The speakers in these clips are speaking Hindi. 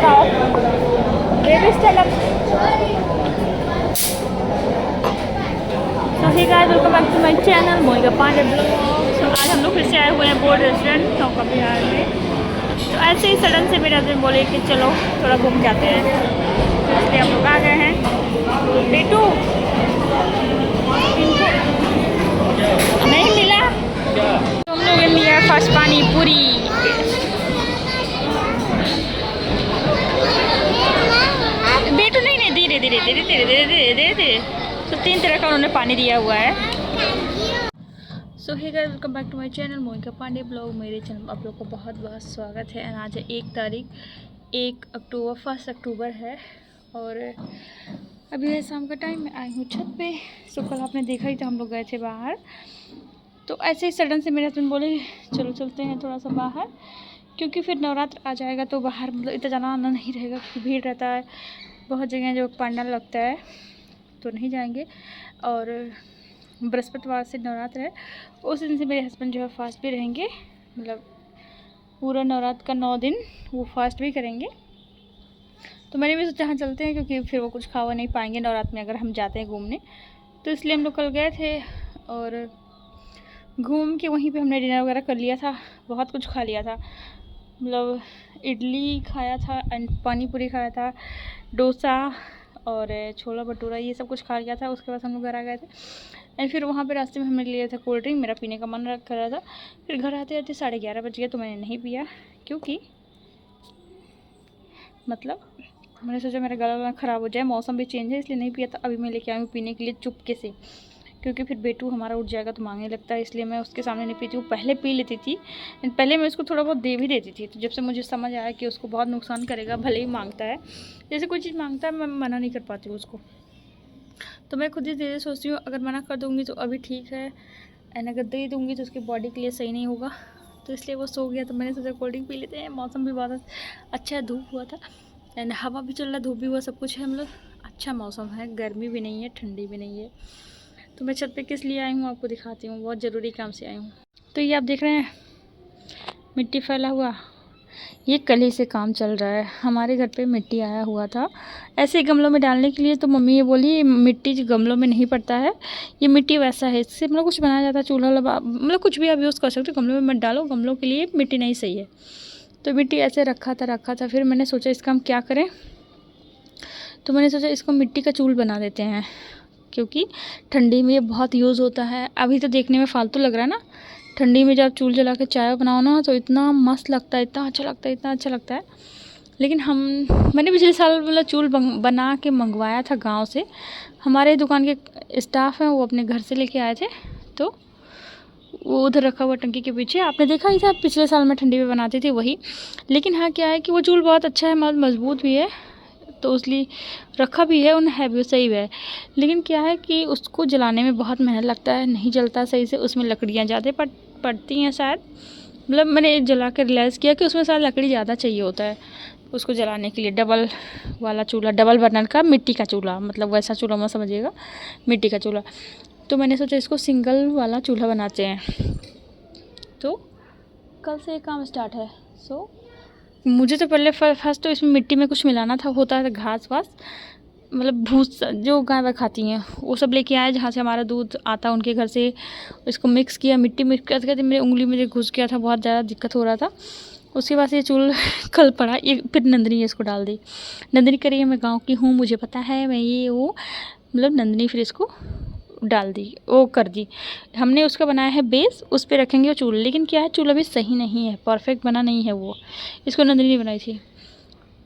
दिखाओ baby style. So hey guys, welcome back to my channel Monika Pandey blog. तो आज हम लोग फिर से आए हुए हैं बोर्ड रेस्टोरेंट नौका बिहार में। तो ऐसे ही सडन से मेरे हस्बैंड बोले कि चलो थोड़ा घूम जाते हैं, तो इसलिए हम लोग आ गए हैं। बेटू नहीं मिला तो हम लोग ने लिया फर्स्ट पानी पूरी। बेटू नहीं नहीं, धीरे धीरे धीरे धीरे धीरे धीरे धीरे धीरे। तो 3 तरह का उन्होंने पानी दिया हुआ है। So hey guys, welcome back to my channel Monika Pandey blog. मेरे चैनल में आप लोग का बहुत बहुत स्वागत है। आज है 1 तारीख, 1 अक्टूबर, 1 अक्टूबर है और अभी है शाम का टाइम। मैं आई हूँ छत पे। सो कल आपने देखा ही था, हम लोग गए थे बाहर। तो ऐसे ही सडन से मेरे हस्बैंड बोले चलो चलते हैं थोड़ा सा बाहर, क्योंकि फिर नवरात्र आ जाएगा तो बाहर मतलब इतना जाना आना नहीं रहेगा, क्योंकि भीड़ रहता है बहुत जगह, जो पंडाल लगता है तो नहीं जाएंगे। और बृहस्पतिवार से नवरात्र है, उस दिन से मेरे हस्बैंड जो है फास्ट भी रहेंगे, मतलब पूरा नवरात्र का 9 दिन वो फास्ट भी करेंगे। तो मैंने भी सोचा हाँ चलते हैं, क्योंकि फिर वो कुछ खावा नहीं पाएंगे नवरात्र में अगर हम जाते हैं घूमने। तो इसलिए हम लोग कल गए थे और घूम के वहीं पे हमने डिनर वगैरह कर लिया था। बहुत कुछ खा लिया था, मतलब इडली खाया था एंड पानी पूरी खाया था, डोसा और छोला भटूरा, ये सब कुछ खा लिया था। उसके बाद हम लोग घर आ गए थे एंड फिर वहाँ पे रास्ते में हमने लिया था कोल्ड ड्रिंक। मेरा पीने का मन कर रहा था। फिर घर आते आते 11:30 बज गया तो मैंने नहीं पिया, क्योंकि मतलब मैंने सोचा मेरा गला ख़राब हो जाए, मौसम भी चेंज है, इसलिए नहीं पिया था। अभी मैं लेके आई हूँ पीने के लिए चुपके से, क्योंकि फिर बेटू हमारा उठ जाएगा तो मांगने लगता है, इसलिए मैं उसके सामने नहीं पीती हूँ। पहले पी लेती थी, पहले मैं उसको थोड़ा बहुत दे भी देती थी। तो जब से मुझे समझ आया कि उसको बहुत नुकसान करेगा, भले ही मांगता है, जैसे कोई चीज़ मांगता है मैं मना नहीं कर पाती हूँ उसको, तो मैं खुद ही दे सोचती हूँ अगर मना कर दूँगी तो अभी ठीक है, एंड अगर दे दूँगी तो उसकी बॉडी के लिए सही नहीं होगा। तो इसलिए वो सो गया तो मैंने सोचा कोल्ड ड्रिंक पी लेते हैं। मौसम भी बहुत अच्छा है, धूप हुआ था एंड हवा भी चल रहा, धूप भी हुआ, सब कुछ है, मतलब अच्छा मौसम है, गर्मी भी नहीं है ठंडी भी नहीं है। तो मैं छत पे किस लिए आई हूँ आपको दिखाती हूँ, बहुत ज़रूरी काम से आई हूँ। तो ये आप देख रहे हैं मिट्टी फैला हुआ, ये कल ही से काम चल रहा है। हमारे घर पे मिट्टी आया हुआ था ऐसे ही गमलों में डालने के लिए, तो मम्मी ये बोली मिट्टी जो गमलों में नहीं पड़ता है, ये मिट्टी वैसा है, इससे मतलब कुछ बनाया जाता है, चूल्हा मतलब कुछ भी आप यूज़ कर सकते हो, गमलों में मत डालो, गमलों के लिए मिट्टी नहीं सही है। तो मिट्टी ऐसे रखा था। फिर मैंने सोचा इसका हम क्या करें, तो मैंने सोचा इसको मिट्टी का चूल बना देते हैं, क्योंकि ठंडी में ये बहुत यूज़ होता है। अभी तो देखने में फालतू लग रहा है ना, ठंडी में जब आप चूल जला के चाय बनाओ ना तो इतना मस्त लगता है, इतना अच्छा लगता है, इतना अच्छा लगता है। लेकिन मैंने पिछले साल मतलब चूल बना के मंगवाया था गांव से। हमारे दुकान के स्टाफ हैं, वो अपने घर से लेके आए थे, तो वो उधर रखा हुआ टंकी के पीछे, आपने देखा ही था, पिछले साल मैं ठंडी में बनाती थी वही। लेकिन हाँ क्या है कि वो चूल बहुत अच्छा है, मजबूत भी है, तो इसलिए रखा भी है, उन है भी सही है। लेकिन क्या है कि उसको जलाने में बहुत मेहनत लगता है, नहीं जलता सही से, उसमें लकड़ियाँ ज़्यादा पड़ती हैं शायद, मतलब मैंने जला कर रियलाइज़ किया कि उसमें शायद लकड़ी ज़्यादा चाहिए होता है उसको जलाने के लिए। डबल वाला चूल्हा, डबल बर्नर का मिट्टी का चूल्हा, मतलब वैसा चूल्हा मत समझिएगा, मिट्टी का चूल्हा। तो मैंने सोचा इसको सिंगल वाला चूल्हा बनाते हैं, तो कल से ये काम स्टार्ट है। सो मुझे तो पहले फर्स्ट तो इसमें मिट्टी में कुछ मिलाना था, होता है घास वास, मतलब भूस जो गाय खाती हैं वो सब लेके आए, जहाँ से हमारा दूध आता उनके घर से। इसको मिक्स किया, मिट्टी मिक्स करके मेरी उंगली में घुस गया था, बहुत ज़्यादा दिक्कत हो रहा था। उसके बाद ये चूल कल पड़ा, ये फिर नंदनी इसको डाल दी। नंदनी करिए, मैं गाँव की हूँ, मुझे पता है, मैं ये वो, मतलब नंदनी फिर इसको डाल दी, वो कर दी। हमने उसका बनाया है बेस, उस पर रखेंगे वो चूल्हा। लेकिन क्या है, चूल्हा भी सही नहीं है, परफेक्ट बना नहीं है वो, इसको नंदनी ने बनाई थी।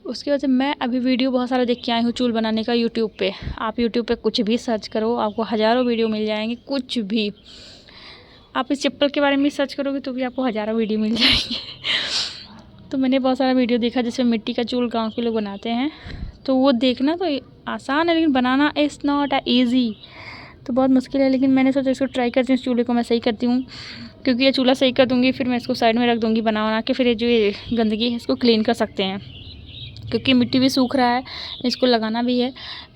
उसकी वजह से मैं अभी वीडियो बहुत सारा देख के आई हूँ चूल बनाने का यूट्यूब पे। आप यूट्यूब पे कुछ भी सर्च करो, आपको हज़ारों वीडियो मिल जाएंगे, कुछ भी। आप इस चप्पल के बारे में सर्च करोगे तो भी आपको हज़ारों वीडियो मिल जाएंगे। तो मैंने बहुत सारा वीडियो देखा जिसमें मिट्टी का चूल गाँव के लोग बनाते हैं, तो वो देखना तो आसान है, लेकिन बनाना इज़ नॉट ईज़ी, तो बहुत मुश्किल है। लेकिन मैंने सोचा इसको ट्राई करती हूँ, इस चूल्हे को मैं सही करती हूँ, क्योंकि ये चूल्हा सही कर दूँगी फिर मैं इसको साइड में रख दूँगी बना के, फिर ये जो ये गंदगी है इसको क्लीन कर सकते हैं, क्योंकि मिट्टी भी सूख रहा है, इसको लगाना भी है।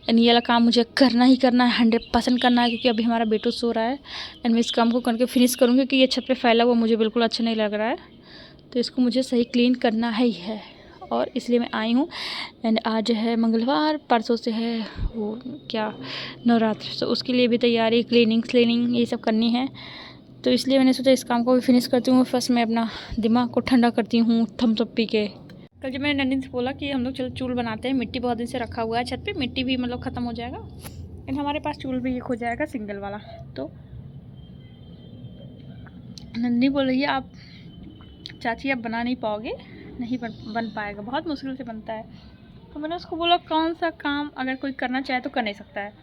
एंड ये वाला काम मुझे करना ही करना है, 100% करना है, क्योंकि अभी हमारा बेटू सो रहा है एंड मैं इस काम को करके फिनिश करूँगी, क्योंकि ये छत पे फैला हुआ मुझे बिल्कुल अच्छा नहीं लग रहा है, तो इसको मुझे सही क्लीन करना ही है। और इसलिए मैं आई हूँ। एंड आज है मंगलवार, परसों से है वो क्या नवरात्र, तो उसके लिए भी तैयारी, क्लीनिंग ये सब करनी है। तो इसलिए मैंने सोचा इस काम को भी फिनिश करती हूँ। फर्स्ट मैं अपना दिमाग को ठंडा करती हूँ थम्स अप पी के। कल जब मैंने नंदिनी से बोला कि हम लोग चलो चूल बनाते हैं, मिट्टी बहुत दिन से रखा हुआ है छत पे, मिट्टी भी मतलब ख़त्म हो जाएगा एंड हमारे पास चूल भी एक हो जाएगा सिंगल वाला। तो नंदिनी बोल रही है आप चाची आप बना नहीं पाओगे, नहीं बन पाएगा, बहुत मुश्किल से बनता है। तो मैंने उसको बोला कौन सा काम अगर कोई करना चाहे तो कर नहीं सकता है,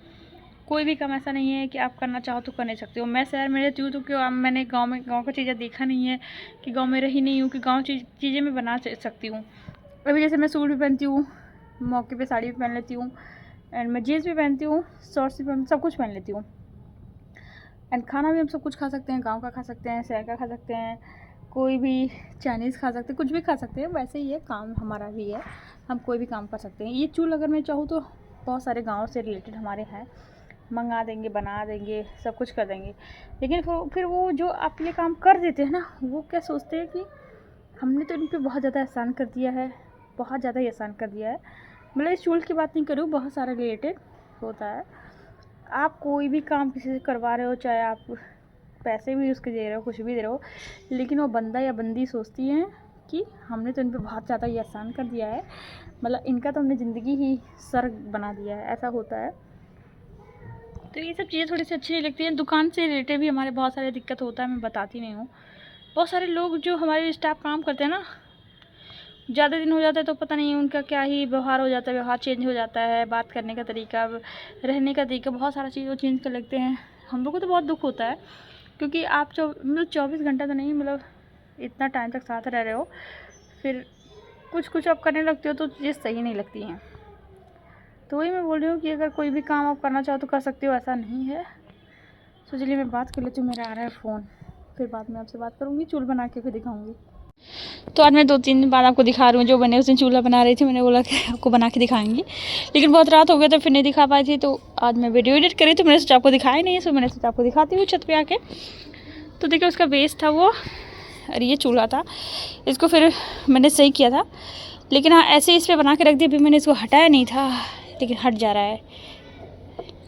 कोई भी काम ऐसा नहीं है कि आप करना चाहो तो कर नहीं सकते हो। मैं शहर में रहती हूँ तो क्यों मैंने गांव का चीज़ें देखा नहीं है, कि गांव में रही नहीं हूँ कि गांव चीज़ें मैं बना सकती हूँ। अभी जैसे मैं सूट भी पहनती हूँ, मौके पे साड़ी भी पहन लेती हूँ एंड मैं जीन्स भी पहनती हूँ, शॉर्ट्स भी सब कुछ पहन लेती हूँ। एंड खाना भी हम सब कुछ खा सकते हैं, गाँव का खा सकते हैं, शहर का खा सकते हैं, कोई भी चाइनीज़ खा सकते हैं, कुछ भी खा सकते हैं। वैसे ही ये काम हमारा भी है, हम कोई भी काम कर सकते हैं। ये चूल अगर मैं चाहूँ तो बहुत सारे गाँव से रिलेटेड हमारे हैं, मंगा देंगे, बना देंगे, सब कुछ कर देंगे। लेकिन फिर वो जो आप ये काम कर देते हैं ना, वो क्या सोचते हैं कि हमने तो इन पर बहुत ज़्यादा एहसान कर दिया है, बहुत ज़्यादा ही एहसान कर दिया है। मतलब इस चूल की बात नहीं करूँ, बहुत सारा रिलेटेड होता है। आप कोई भी काम किसी से करवा रहे हो, चाहे आप पैसे भी उसके दे रहे हो, कुछ भी दे रहे हो, लेकिन वो बंदा या बंदी सोचती हैं कि हमने तो इन पर बहुत ज़्यादा ही एहसान कर दिया है, मतलब इनका तो हमने ज़िंदगी ही स्वर्ग बना दिया है, ऐसा होता है। तो ये सब चीज़ें थोड़ी सी अच्छी नहीं लगती हैं। दुकान से रिलेटेड भी हमारे बहुत सारे दिक्कत होता है, मैं बताती नहीं हूँ। बहुत सारे लोग जो हमारे स्टाफ काम करते हैं ना, ज़्यादा दिन हो जाता है तो पता नहीं उनका क्या ही व्यवहार हो जाता है, व्यवहार चेंज हो जाता है, बात करने का तरीका, रहने का तरीका, बहुत सारा चीज़ वो चेंज कर लगते हैं। हम लोग को तो बहुत दुख होता है, क्योंकि आप मतलब 24 घंटा तो नहीं, मतलब इतना टाइम तक साथ रह रहे हो, फिर कुछ आप करने लगते हो तो चीज़ें सही नहीं लगती हैं। तो वही मैं बोल रही हूँ कि अगर कोई भी काम आप करना चाहो तो कर सकते हो, ऐसा नहीं है। तो चलिए मैं बात कर लेती हूँ, मेरा आ रहा है फ़ोन, फिर बाद में आपसे बात करूँगी, चूल बना के फिर दिखाऊँगी। तो आज मैं 2-3 दिन बाद आपको दिखा रही हूँ, जो बने उस दिन चूल्हा बना रही थी, मैंने बोला कि आपको बना के दिखाएंगी, लेकिन बहुत रात हो गया तो फिर नहीं दिखा पाई थी। तो आज मैं वीडियो एडिट करी तो मैंने सोचा आपको दिखाया नहीं है, सो मैंने सोचा आपको दिखाती हूँ छत पे आके। तो देखिए उसका बेस था वो, और ये चूल्हा था, इसको फिर मैंने सही किया था, लेकिन हाँ ऐसे ही इस पर बना के रख दिया। अभी मैंने इसको हटाया नहीं था, लेकिन हट जा रहा है,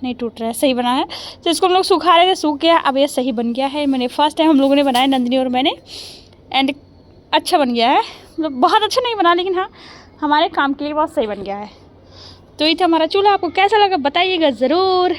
नहीं टूट रहा है, सही बना है। तो इसको हम लोग सुखा रहे थे, सूख गया, अब ये सही बन गया है। मैंने फर्स्ट टाइम हम लोगों ने बनाया, नंदिनी और मैंने, एंड अच्छा बन गया है। मतलब बहुत अच्छा नहीं बना, लेकिन हाँ हमारे काम के लिए बहुत सही बन गया है। तो ये था हमारा चूल्हा, आपको कैसा लगा बताइएगा ज़रूर।